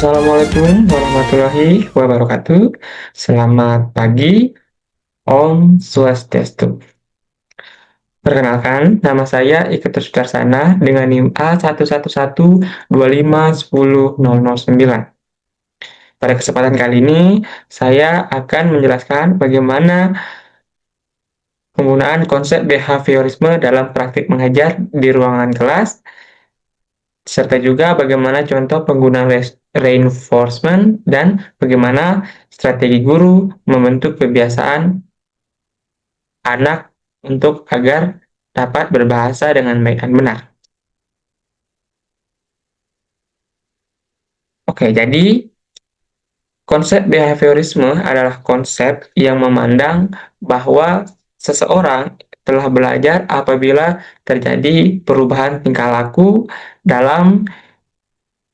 Assalamualaikum warahmatullahi wabarakatuh. Selamat pagi, Om Swastiastu. Perkenalkan, nama saya Iketut Sudarsana dengan NIM A111251009. Pada kesempatan kali ini, saya akan menjelaskan bagaimana penggunaan konsep behaviorisme dalam praktik mengajar di ruangan kelas, serta juga bagaimana contoh penggunaan reinforcement dan bagaimana strategi guru membentuk kebiasaan anak untuk agar dapat berbahasa dengan baik dan benar. Oke, jadi konsep behaviorisme adalah konsep yang memandang bahwa seseorang telah belajar apabila terjadi perubahan tingkah laku dalam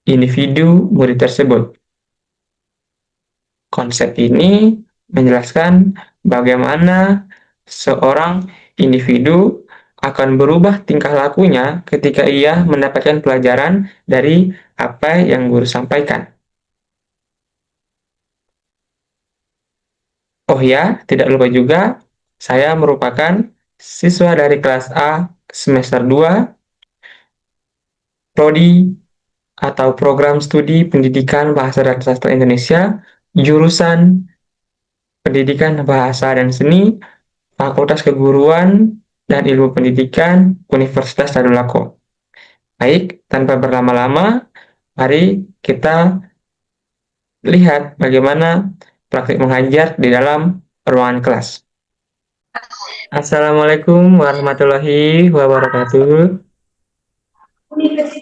individu murid tersebut. Konsep ini menjelaskan bagaimana seorang individu akan berubah tingkah lakunya ketika ia mendapatkan pelajaran dari apa yang guru sampaikan. Oh ya, tidak lupa juga, saya merupakan siswa dari kelas A semester 2, Prodi atau Program Studi Pendidikan Bahasa dan Sastra Indonesia, jurusan Pendidikan Bahasa dan Seni, Fakultas Keguruan dan Ilmu Pendidikan Universitas Tadulako. Baik, tanpa berlama-lama, mari kita lihat bagaimana praktik mengajar di dalam ruangan kelas. Assalamualaikum warahmatullahi wabarakatuh.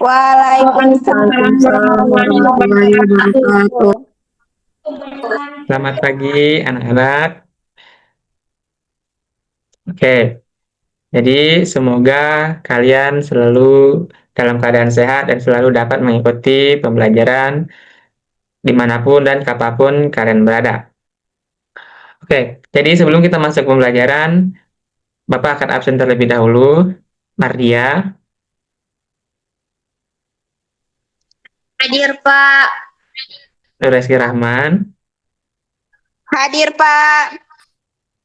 Waalaikumsalam warahmatullahi wabarakatuh. Selamat pagi anak-anak. Oke, jadi semoga kalian selalu dalam keadaan sehat dan selalu dapat mengikuti pembelajaran dimanapun dan kapanpun kalian berada. Oke, jadi sebelum kita masuk pembelajaran, Bapak akan absen terlebih dahulu. Mardia, Hadir Pak. Reski Rahman, Hadir Pak.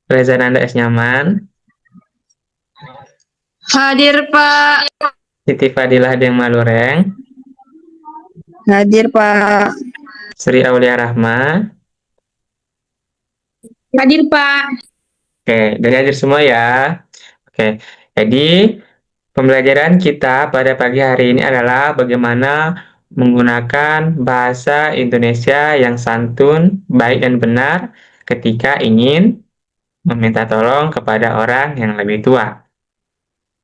Reza Nanda S. Nyaman, Hadir Pak. Siti Fadilah Deng Malureng, Hadir Pak. Sri Aulia Rahma. Hadir Pak. Oke, dari hadir semua ya. Oke, jadi pembelajaran kita pada pagi hari ini adalah bagaimana menggunakan bahasa Indonesia yang santun, baik dan benar ketika ingin meminta tolong kepada orang yang lebih tua.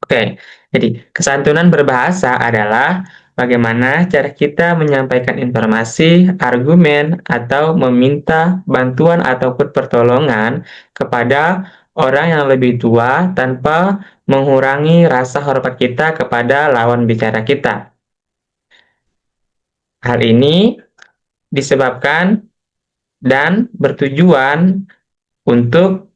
Oke, jadi kesantunan berbahasa adalah bagaimana cara kita menyampaikan informasi, argumen, atau meminta bantuan ataupun pertolongan kepada orang yang lebih tua tanpa mengurangi rasa hormat kita kepada lawan bicara kita. Hal ini disebabkan dan bertujuan untuk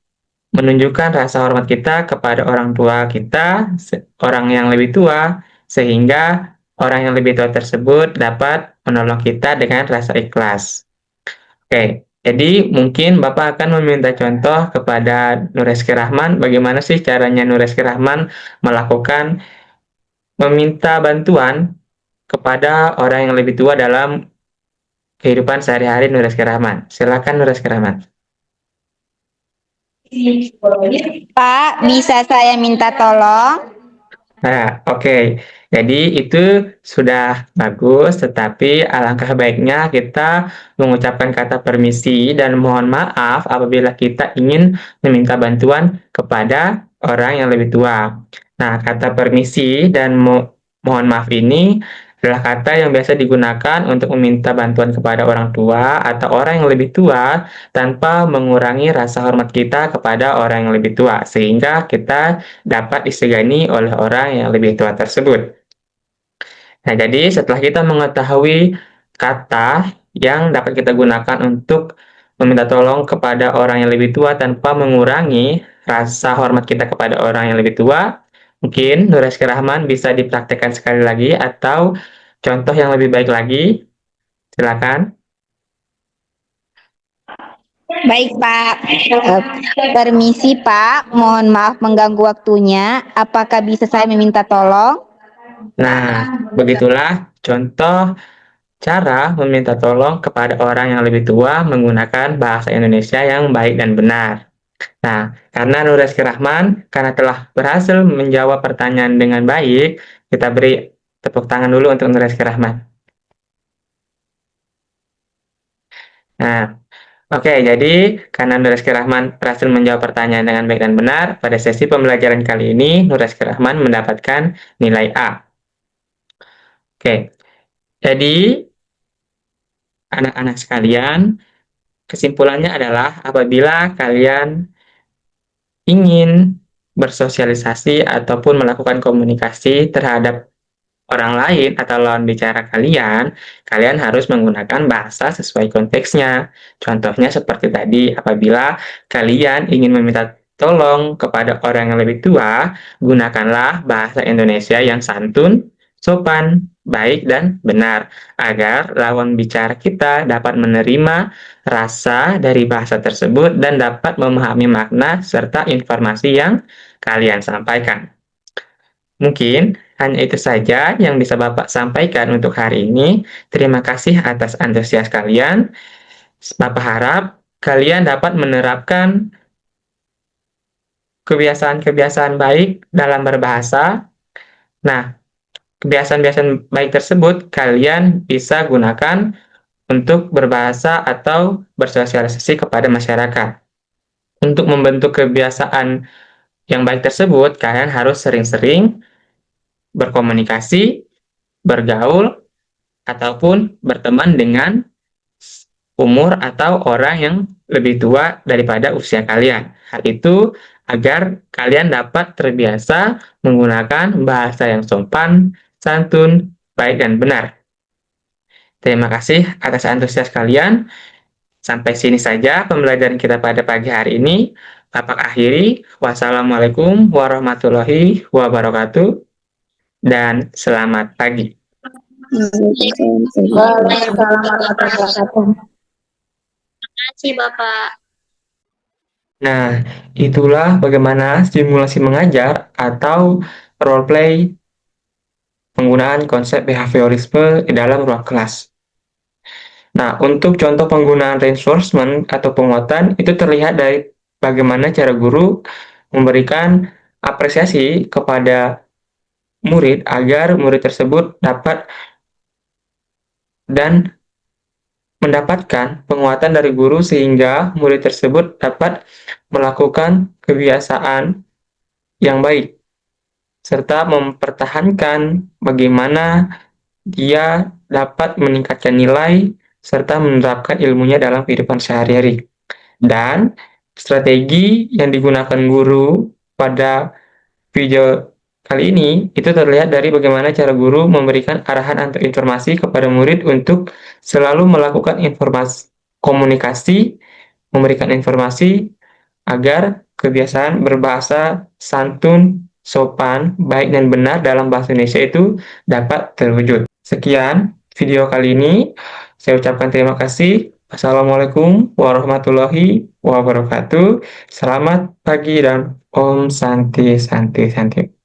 menunjukkan rasa hormat kita kepada orang tua kita, orang yang lebih tua, sehingga orang yang lebih tua tersebut dapat menolong kita dengan rasa ikhlas. Oke, jadi mungkin Bapak akan meminta contoh kepada Nureski Rahman, bagaimana sih caranya Nureski Rahman melakukan meminta bantuan kepada orang yang lebih tua dalam kehidupan sehari-hari Nureski Rahman. Silakan Nureski Rahman. Pak, bisa saya minta tolong? Nah, oke. Jadi itu sudah bagus, tetapi alangkah baiknya kita mengucapkan kata permisi dan mohon maaf apabila kita ingin meminta bantuan kepada orang yang lebih tua. Nah, kata permisi dan mohon maaf ini adalah kata yang biasa digunakan untuk meminta bantuan kepada orang tua atau orang yang lebih tua tanpa mengurangi rasa hormat kita kepada orang yang lebih tua, sehingga kita dapat disegani oleh orang yang lebih tua tersebut. Nah, jadi setelah kita mengetahui kata yang dapat kita gunakan untuk meminta tolong kepada orang yang lebih tua tanpa mengurangi rasa hormat kita kepada orang yang lebih tua, mungkin Nureski Rahman bisa dipraktekkan sekali lagi atau contoh yang lebih baik lagi. Silakan. Baik, Pak. Permisi, Pak. Mohon maaf mengganggu waktunya. Apakah bisa saya meminta tolong? Nah, begitulah contoh cara meminta tolong kepada orang yang lebih tua menggunakan bahasa Indonesia yang baik dan benar. Nah, karena Nur Rizky Rahman, karena telah berhasil menjawab pertanyaan dengan baik, kita beri tepuk tangan dulu untuk Nur Rizky Rahman. Nah, oke, jadi karena Nur Rizky Rahman berhasil menjawab pertanyaan dengan baik dan benar, pada sesi pembelajaran kali ini, Nur Rizky Rahman mendapatkan nilai A. Oke, jadi anak-anak sekalian, kesimpulannya adalah apabila kalian ingin bersosialisasi ataupun melakukan komunikasi terhadap orang lain atau lawan bicara kalian, kalian harus menggunakan bahasa sesuai konteksnya. Contohnya seperti tadi, apabila kalian ingin meminta tolong kepada orang yang lebih tua, gunakanlah bahasa Indonesia yang santun, sopan, baik, dan benar, agar lawan bicara kita dapat menerima rasa dari bahasa tersebut dan dapat memahami makna serta informasi yang kalian sampaikan. Mungkin hanya itu saja yang bisa Bapak sampaikan untuk hari ini. Terima kasih atas antusias kalian. Bapak harap kalian dapat menerapkan kebiasaan-kebiasaan baik dalam berbahasa. Nah, kebiasaan-kebiasaan baik tersebut kalian bisa gunakan untuk berbahasa atau bersosialisasi kepada masyarakat. Untuk membentuk kebiasaan yang baik tersebut, kalian harus sering-sering berkomunikasi, bergaul, ataupun berteman dengan umur atau orang yang lebih tua daripada usia kalian. Hal itu agar kalian dapat terbiasa menggunakan bahasa yang sopan, santun, baik, dan benar. Terima kasih atas antusias kalian. Sampai sini saja pembelajaran kita pada pagi hari ini. Bapak akhiri. Wassalamualaikum warahmatullahi wabarakatuh. Dan selamat pagi. Waalaikumsalam warahmatullahi wabarakatuh. Terima kasih, Bapak. Nah, itulah bagaimana simulasi mengajar atau role play penggunaan konsep behaviorisme di dalam ruang kelas. Nah, untuk contoh penggunaan reinforcement atau penguatan itu terlihat dari bagaimana cara guru memberikan apresiasi kepada murid agar murid tersebut dapat dan mendapatkan penguatan dari guru sehingga murid tersebut dapat melakukan kebiasaan yang baik serta mempertahankan bagaimana dia dapat meningkatkan nilai serta menerapkan ilmunya dalam kehidupan sehari-hari. Dan strategi yang digunakan guru pada video kali ini itu terlihat dari bagaimana cara guru memberikan arahan atau informasi kepada murid untuk selalu melakukan informasi komunikasi, memberikan informasi agar kebiasaan berbahasa santun, sopan, baik, dan benar dalam bahasa Indonesia itu dapat terwujud. Sekian video kali ini. Saya ucapkan terima kasih. Assalamualaikum warahmatullahi wabarakatuh. Selamat pagi dan Om Santi Santi Santi.